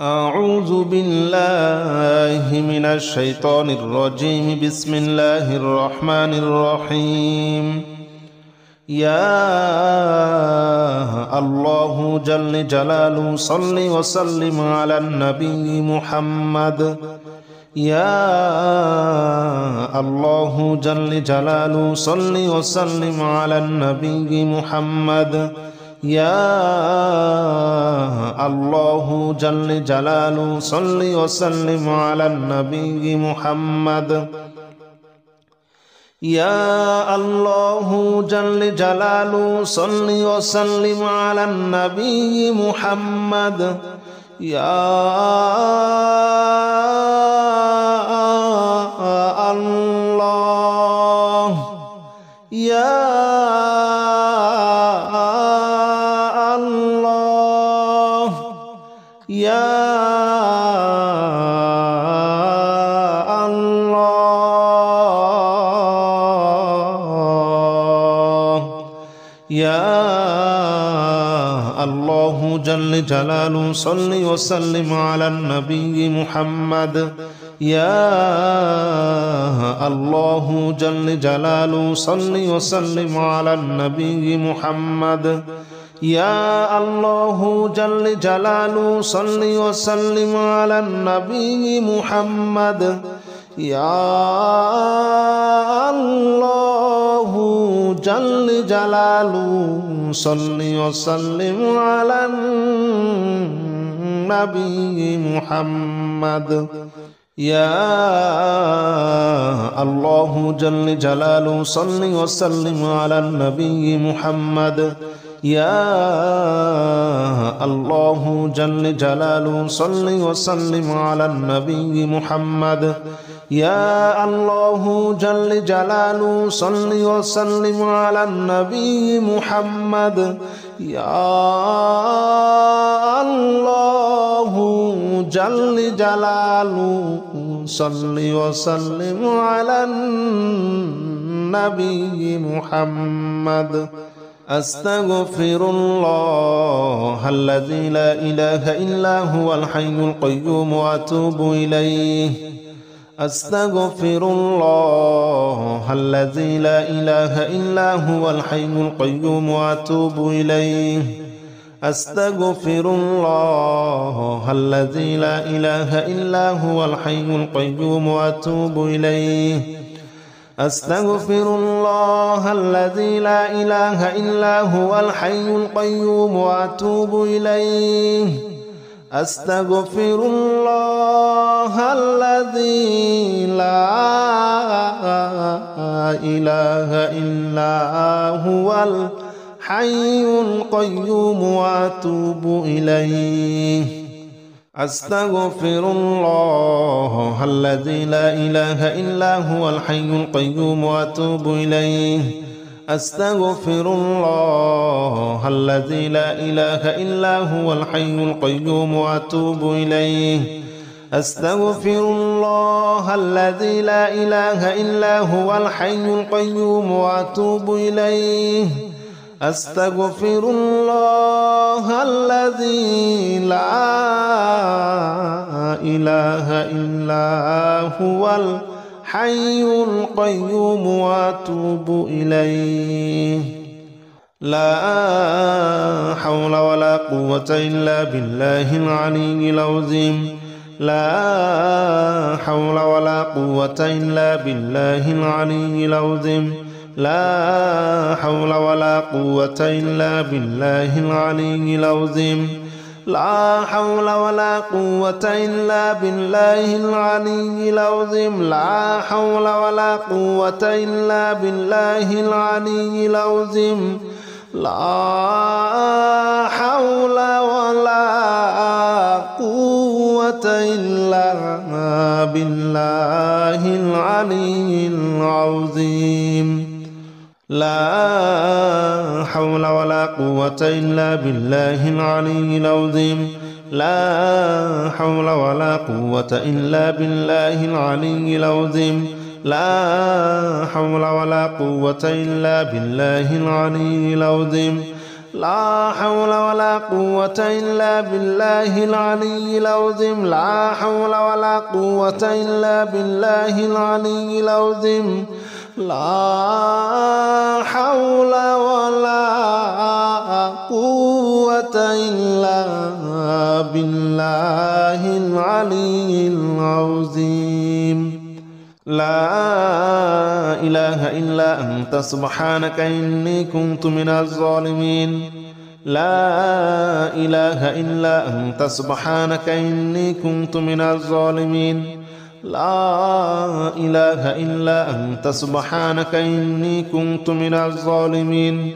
أعوذ بالله من الشيطان الرجيم. بسم الله الرحمن الرحيم. يا الله جل جلاله صل وسلم على النبي محمد. يا الله جل جلاله صل وسلم على النبي محمد. يا الله جل جلاله صل وسلم على النبي محمد. يا الله جل جلاله صل وسلم على النبي محمد. يا الله يا يا الله يا الله جل جلاله صل وسلم على النبي محمد. يا الله جل جلاله صل وسلم على النبي محمد. يا الله جل جلاله صل وسلم على النبي محمد. يا الله جل جلاله صل وسلم على النبي محمد. يا الله جل جلاله صل وسلم على النبي محمد. يا الله جل جلاله صل وسلم على النبي محمد. يا الله جل جلاله صل وسلم على النبي محمد. يا الله جل جلاله صل وسلم على النبي محمد. أستغفر الله الذي لا إله إلا هو الحي القيوم وأتوب إليه. أستغفر الله الذي لا إله إلا هو الحي القيوم وأتوب إليه. أستغفر الله الذي لا إله إلا هو الحي القيوم وأتوب إليه. أستغفر الله الذي لا إله إلا هو الحي القيوم وأتوب إليه. أستغفر الله الذي لا إله إلا هو الحي القيوم وأتوب إليه. أستغفر الله الذي لا إله إلا هو الحي القيوم وأتوب إليه. أستغفر الله الذي لا إله إلا هو الحي القيوم وأتوب إليه. أستغفر الله الذي لا إله إلا هو الحي القيوم وأتوب إليه. أستغفر الله الذي لا إله إلا هو الحي القيوم وأتوب إليه. لا حول ولا قوة إلا بالله العلي العظيم. لا حول ولا قوة إلا بالله العلي العظيم. لا حول ولا قوة إلا بالله العلي العظيم. لا حول ولا قوة إلا بالله العلي العظيم. لا حول ولا قوة إلا بالله العلي العظيم. لا حول ولا قوة إلا بالله العلي العظيم. لا حول ولا قوة إلا بالله العلي العظيم. لا حول ولا قوة إلا بالله العلي العظيم. لا حول ولا قوة إلا بالله العلي العظيم. لا حول ولا قوة إلا بالله العلي العظيم لا حول ولا قوة إلا بالله العلي العظيم لا حول ولا قوة إلا بالله العلي العظيم لا إله إلا أنت سبحانك إني كنت من الظالمين لا إله إلا أنت سبحانك إني كنت من الظالمين لا إله إلا أنت سبحانك إني كنت من الظالمين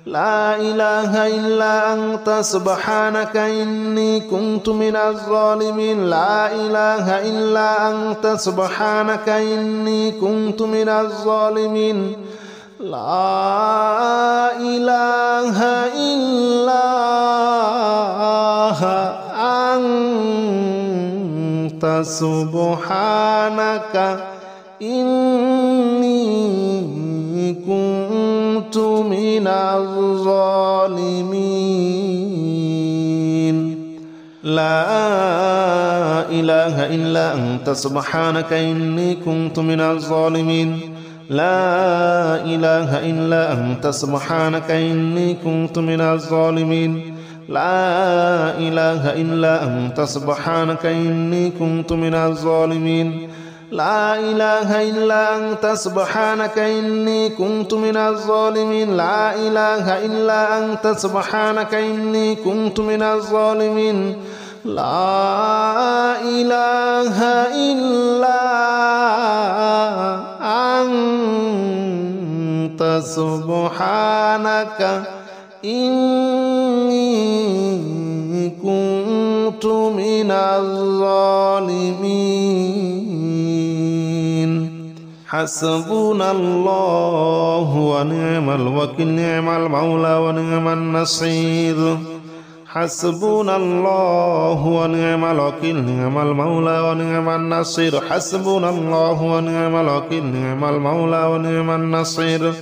لا إله إلا أنت سبحانك إني كنت من الظالمين لا إله إلا أنت سبحانك إني كنت من الظالمين لا إله إلا أنت سبحانك إني كنت من الظالمين لا إله إلا أنت سبحانك إني كنت من الظالمين لا إله إلا أنت سبحانك إني كنت من الظالمين لا إله إلا أنت سبحانك إني كنت من الظالمين لا إله إلا أنت سبحانك إني كنت من الظالمين لا إله إلا أنت سبحانك إني كنت من الظالمين لا إله إلا أنت سبحانك إني كنت من الظالمين حسبنا الله ونعم الوكيل نعم المولى ونعم النصير حسبنا الله ونعم الوكيل نعم المولى ونعم النصير حسبنا الله ونعم الوكيل نعم المولى ونعم النصير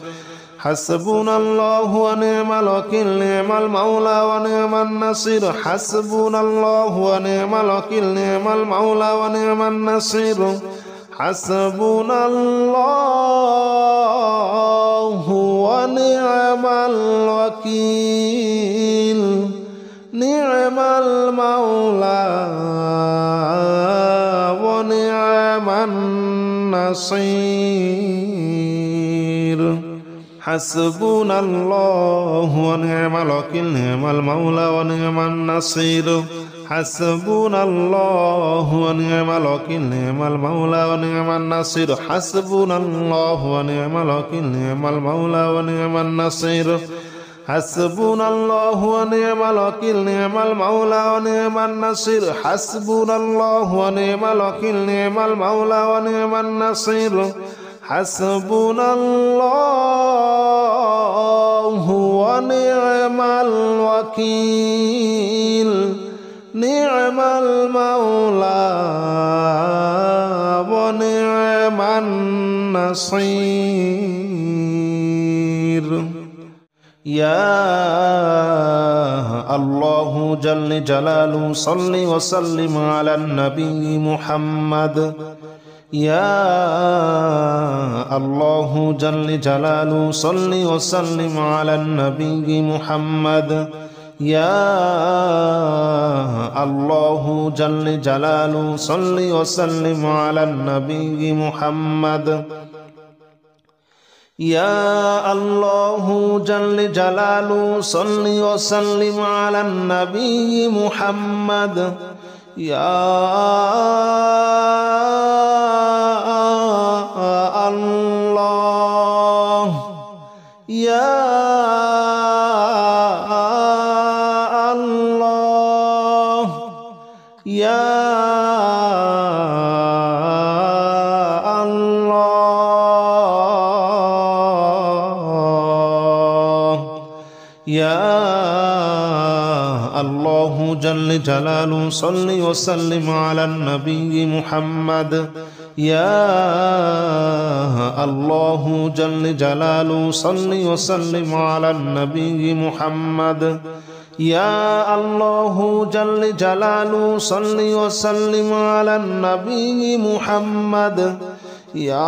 حسبنا الله ونعم الوكيل نعم المولى ونعم النصير حسبنا الله ونعم الوكيل نعم المولى ونعم النصير حسبنا الله ونعم الوكيل نعم المولى ونعم النصير حسبنا الله ونعم الوكيل نعم المولى ونعم النصير حسبنا الله ونعم الوكيل نعم المولى ونعم النصير حسبنا الله ونعم الوكيل نعم المولى ونعم النصير حسبنا الله ونعم الوكيل نعم المولى ونعم النصير حسبنا الله ونعم الوكيل نعم المولى ونعم النصير حسبنا الله ونعم الوكيل نعم المولى ونعم النصير يا الله جل جلاله صل وسلم على النبي محمد يا الله جل جلاله صل وسلم على النبي محمد يا الله جل جلاله صل وسلم على النبي محمد يا الله جل جلاله صل وسلم على النبي محمد يا الله يا الله يا الله جل جلاله صل وسلم على النبي محمد يا الله جل جلاله صل وسلم على النبي محمد. يا الله جل جلاله صل وسلم على النبي محمد. يا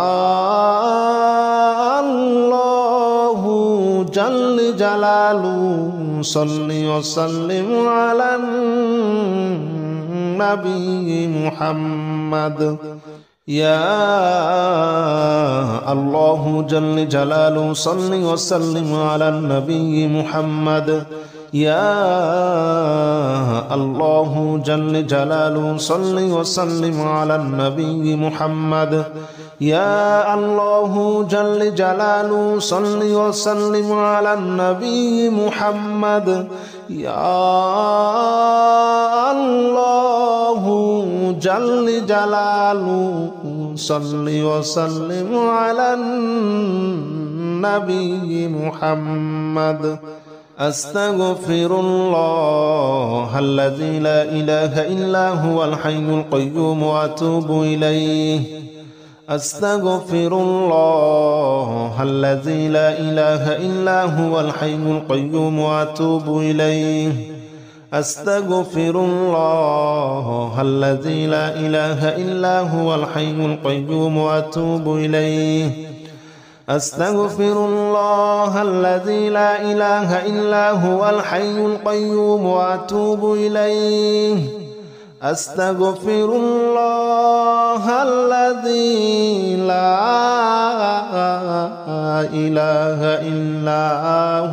الله جل جلاله صل وسلم على النبي محمد. يا الله جل جلاله صل وسلم على النبي محمد. يا الله جل جلاله صل وسلم على النبي محمد. يا الله جل جلاله صل وسلم على النبي محمد. يا الله جل جلاله صل وسلم على النبي محمد. أستغفر الله الذي لا إله إلا هو الحي القيوم وأتوب إليه. أستغفر الله الذي لا إله إلا هو الحي القيوم وأتوب إليه. أستغفر الله الذي لا إله إلا هو الحي القيوم وأتوب إليه. أستغفر الله الذي لا إله إلا هو الحي القيوم وأتوب إليه. أستغفر الله الذي لا إله إلا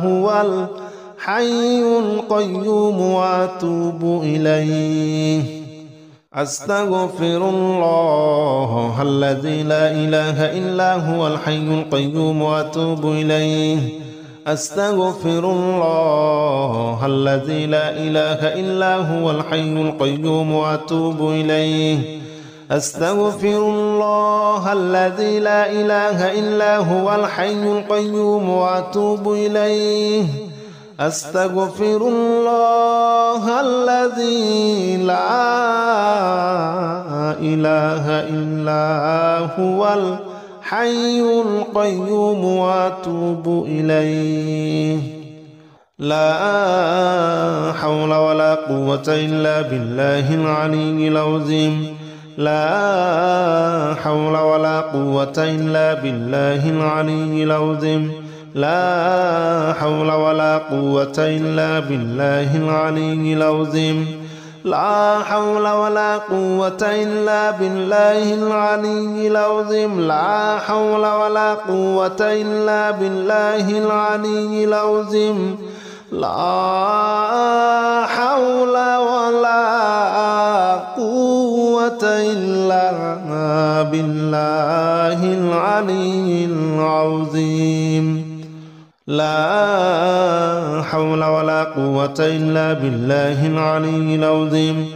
هو الحي القيوم وأتوب إليه. أستغفر الله الذي لا إله إلا هو الحي القيوم وأتوب إليه. أستغفر الله الذي لا إله إلا هو الحي القيوم وأتوب إليه. أستغفر الله الذي لا إله إلا هو الحي القيوم وأتوب إليه. أستغفر الله الذي لا إله إلا هو الحي القيوم وأتوب إليه. لا حول ولا قوة إلا بالله العلي العظيم. لا حول ولا قوة إلا بالله العلي العظيم. لا حول ولا قوة إلا بالله العلي العظيم. لا حول ولا قوة إلا بالله العلي العظيم. لا حول ولا قوة إلا بالله العلي العظيم. لا حول ولا قوة إلا بالله العلي العظيم. لا حول ولا قوة إلا بالله العلي العظيم.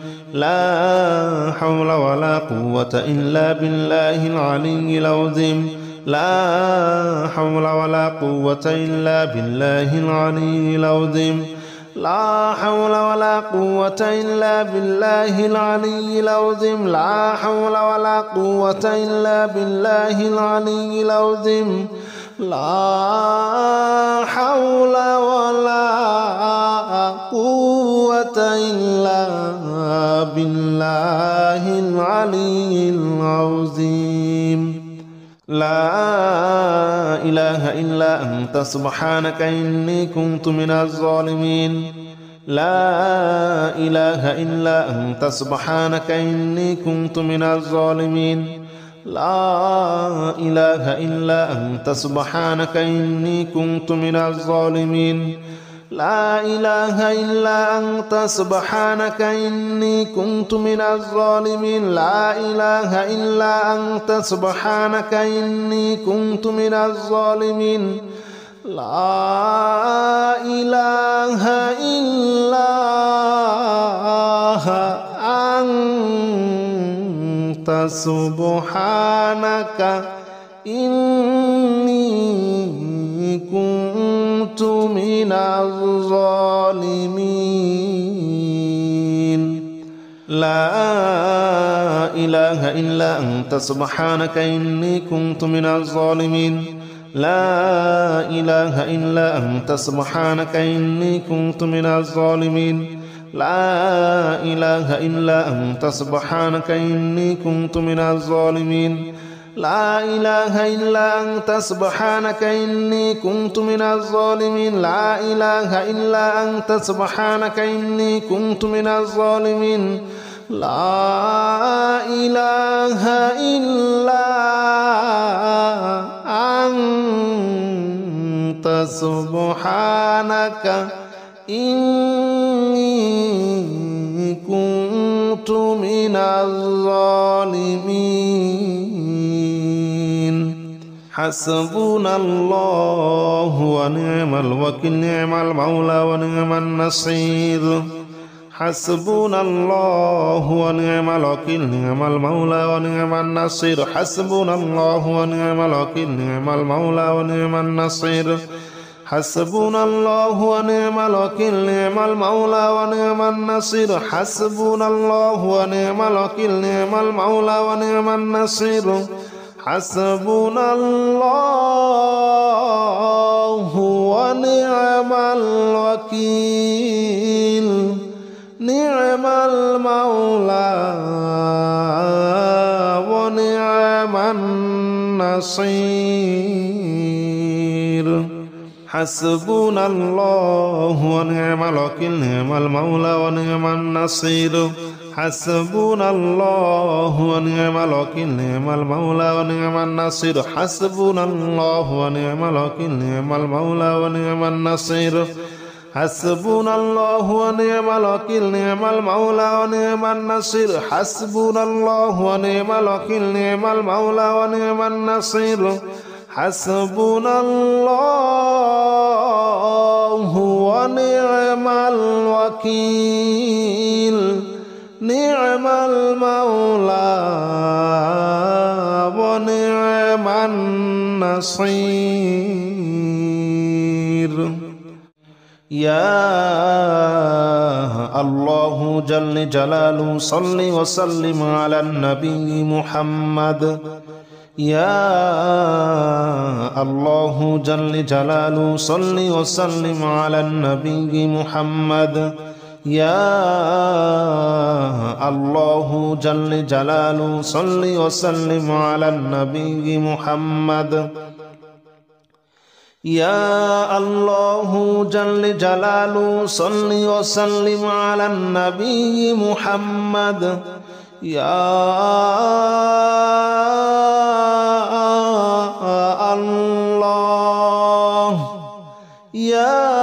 لا حول ولا قوة إلا بالله العلي العظيم. لا حول ولا قوة إلا بالله العلي العظيم. لا حول ولا قوة إلا بالله العلي العظيم. لا حول ولا قوة إلا بالله العلي العظيم. لا حول ولا قوة إلا بالله العلي العظيم. لا إله إلا أنت سبحانك إني كنت من الظالمين. لا إله إلا أنت سبحانك إني كنت من الظالمين. لا إله إلا أنت سبحانك إني كنت من الظالمين. لا إله إلا أنت سبحانك إني كنت من الظالمين. لا إله إلا أنت سبحانك إني كنت من الظالمين. لا إله إلا أنت سبحانك إني كنت من الظالمين. لا إله إلا أنت سبحانك إني كنت من الظالمين لا إله إلا أنت سبحانك إني كنت من الظالمين لا إله إلا أنت سبحانك إني كنت من الظالمين لا إله إلا أنت سبحانك إني كنت من الظالمين لا إله إلا أنت سبحانك إني كنت من الظالمين لا إله إلا أنت سبحانك إني كنت من الظالمين حسبنا الله ونعم الوكيل نعم المولى ونعم النصير حسبنا الله ونعم الوكيل نعم المولى ونعم النصير حسبنا الله ونعم الوكيل نعم المولى ونعم النصير حسبنا الله ونعم الوكيل نعم المولى ونعم النصير حسبنا الله ونعم الوكيل نعم المولى ونعم النصير حسبنا الله ونعم الوكيل نعم المولى ونعم النصير حسبنا الله ونعم الوكيل نعم المولى ونعم النصير حسبنا الله ونعم الوكيل نعم المولى ونعم النصير حسبنا الله ونعم الوكيل نعم المولى ونعم النصير حسبنا الله ونعم الوكيل نعم المولى ونعم النصير حسبنا الله ونعم الوكيل نعم المولى ونعم النصير حسبنا الله ونعم الوكيل نعم المولى ونعم النصير يا الله جل جلاله صل وسلم على النبي محمد يا الله جل جلاله صل وسلم على النبي محمد يا الله جل جلاله صل وسلم على النبي محمد يا الله جل جلاله صل وسلم على النبي محمد يا الله يا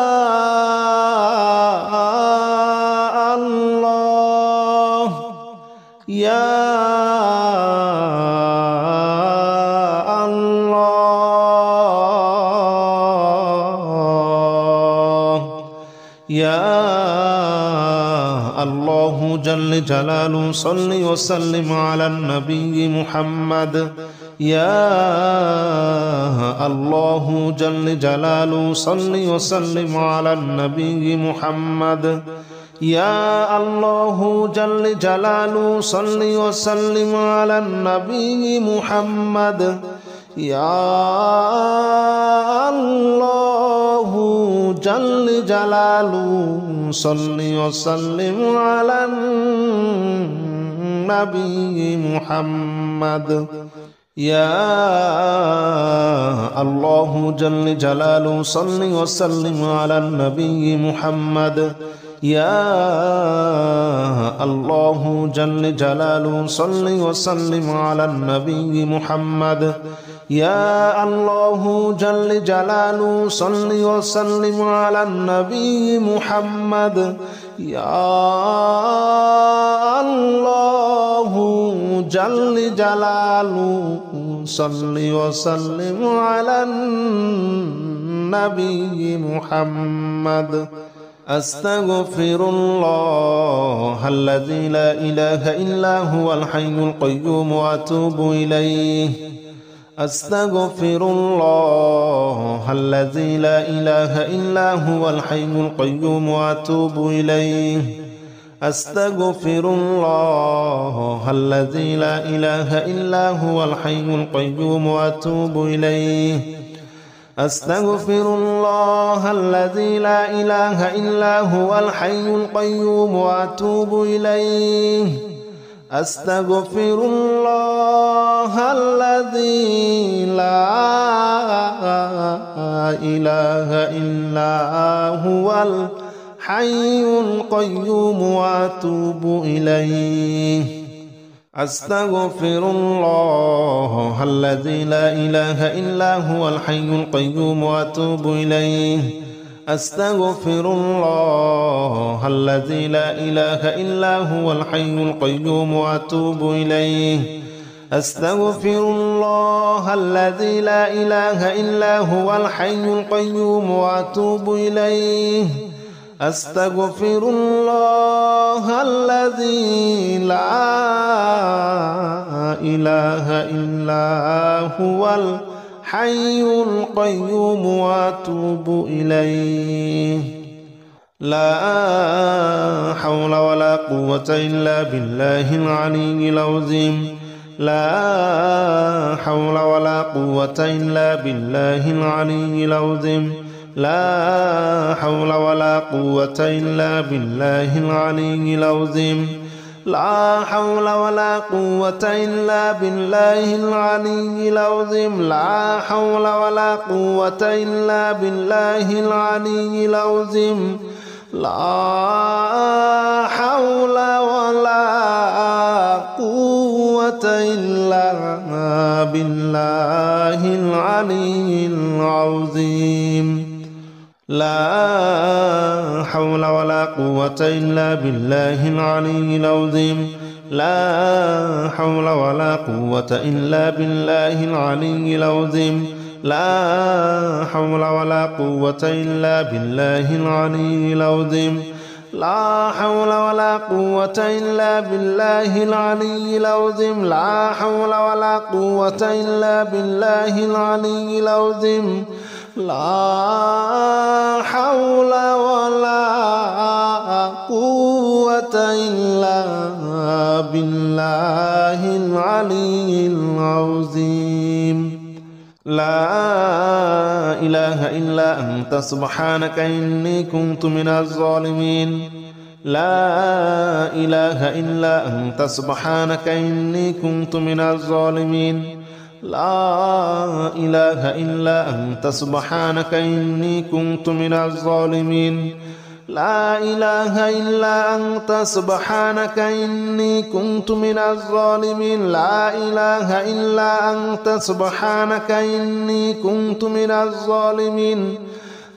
الله يا يا الله جل جلاله صل وسلم على النبي محمد يا الله جل جلاله صل وسلم على النبي محمد يا الله جل جلاله صل وسلم على النبي محمد يا الله جل جلاله صل وسلم على النبي محمد يا الله جل جلاله صل وسلم على النبي محمد يا الله جل جلاله صل وسلم على النبي محمد يا الله جل جلاله صل وسلم على النبي محمد يا الله جل جلاله صل وسلم على النبي محمد أستغفر الله الذي لا إله إلا هو الحي القيوم وأتوب إليه أستغفر الله الذي لا إله إلا هو الحي القيوم وأتوب إليه أستغفر الله الذي لا إله إلا هو الحي القيوم وأتوب إليه أستغفر الله الذي لا إله إلا هو الحي القيوم وأتوب إليه أستغفر الله الذي لا إله إلا هو الحي القيوم وأتوب إليه أستغفر الله الذي لا إله إلا هو الحي القيوم وأتوب إليه أستغفر الله الذي لا إله إلا هو الحي القيوم وأتوب إليه أستغفر الله الذي لا إله إلا هو الحي القيوم وأتوب إليه أستغفر الله الذي لا إله إلا هو الحي القيوم وأتوب إليه لا حول ولا قوة إلا بالله العلي العظيم لا حول ولا قوة إلا بالله العلي العظيم لا حول ولا قوة إلا بالله العلي العظيم لا حول ولا قوة إلا بالله العلي العظيم لا حول ولا قوة إلا بالله العلي العظيم لا حول ولا قوة إلا بالله العلي العظيم لا حول ولا قوة إلا بالله العلي العظيم لا حول ولا قوة إلا بالله العلي العظيم لا حول ولا قوة إلا بالله العلي العظيم لا حول ولا قوة إلا بالله العلي العظيم لا حول ولا قوة إلا بالله العلي العظيم لا حول ولا قوة إلا بالله العلي العظيم لا إله إلا أنت سبحانك إني كنت من الظالمين لا إله إلا أنت سبحانك إني كنت من الظالمين لا إله إلا أنت سبحانك إني كنت من الظالمين لا إله إلا أنت سبحانك إني كنت من الظالمين لا إله إلا أنت سبحانك إني كنت من الظالمين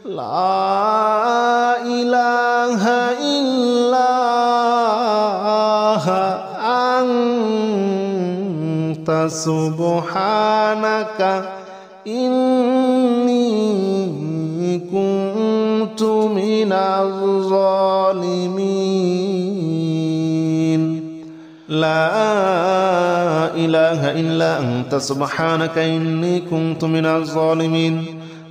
لا إله إلا أنت سبحانك إني كنت من الظالمين لا إله إلا أنت سبحانك إني كنت من الظالمين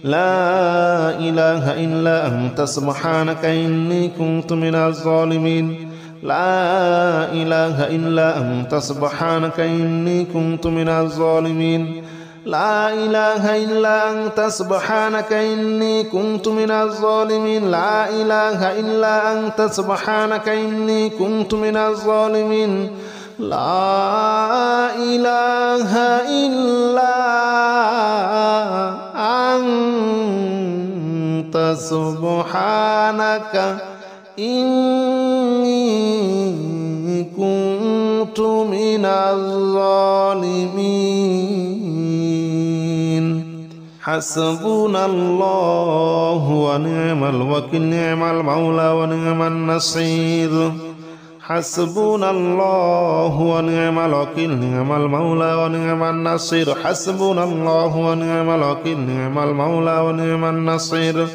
لا إله إلا أنت سبحانك إني كنت من الظالمين لا إله إلا أنت سبحانك إني كنت من الظالمين لا إله إلا أنت سبحانك إني كنت من الظالمين لا إله إلا أنت سبحانك إني كنت من الظالمين لا إله إلا أنت سبحانك إني كنت من الظالمين حسبنا الله ونعم الوكيل نعم المولى ونعم النصير حسبنا الله ونعم الوكيل نعم المولى ونعم النصير حسبنا الله ونعم الوكيل نعم المولى ونعم النصير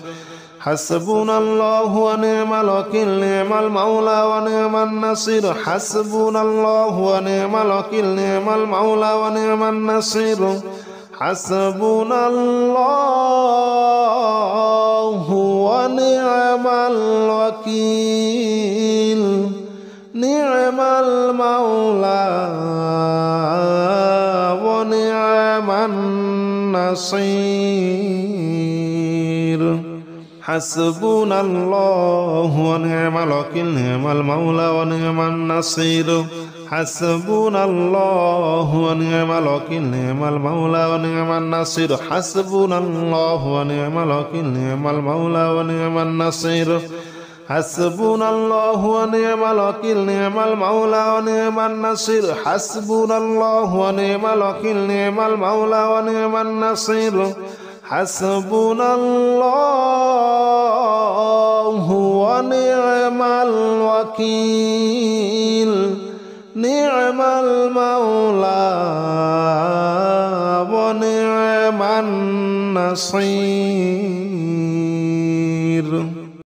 حسبنا الله ونعم الوكيل نعم المولى ونعم النصير حسبنا الله ونعم الوكيل نعم المولى ونعم النصير حسبنا الله ونعم الوكيل نعم المولى ونعم النصير حسبنا الله ونعم الوكيل نعم المولى ونعم النصير حسبنا الله ونعم الوكيل نعم المولى ونعم النصير حسبنا الله ونعم الوكيل نعم المولى ونعم النصير حسبنا الله ونعم الوكيل نعم المولى ونعم النصير حسبنا الله ونعم الوكيل نعم المولى ونعم النصير حسبنا الله ونعم الوكيل نعم المولى ونعم النصير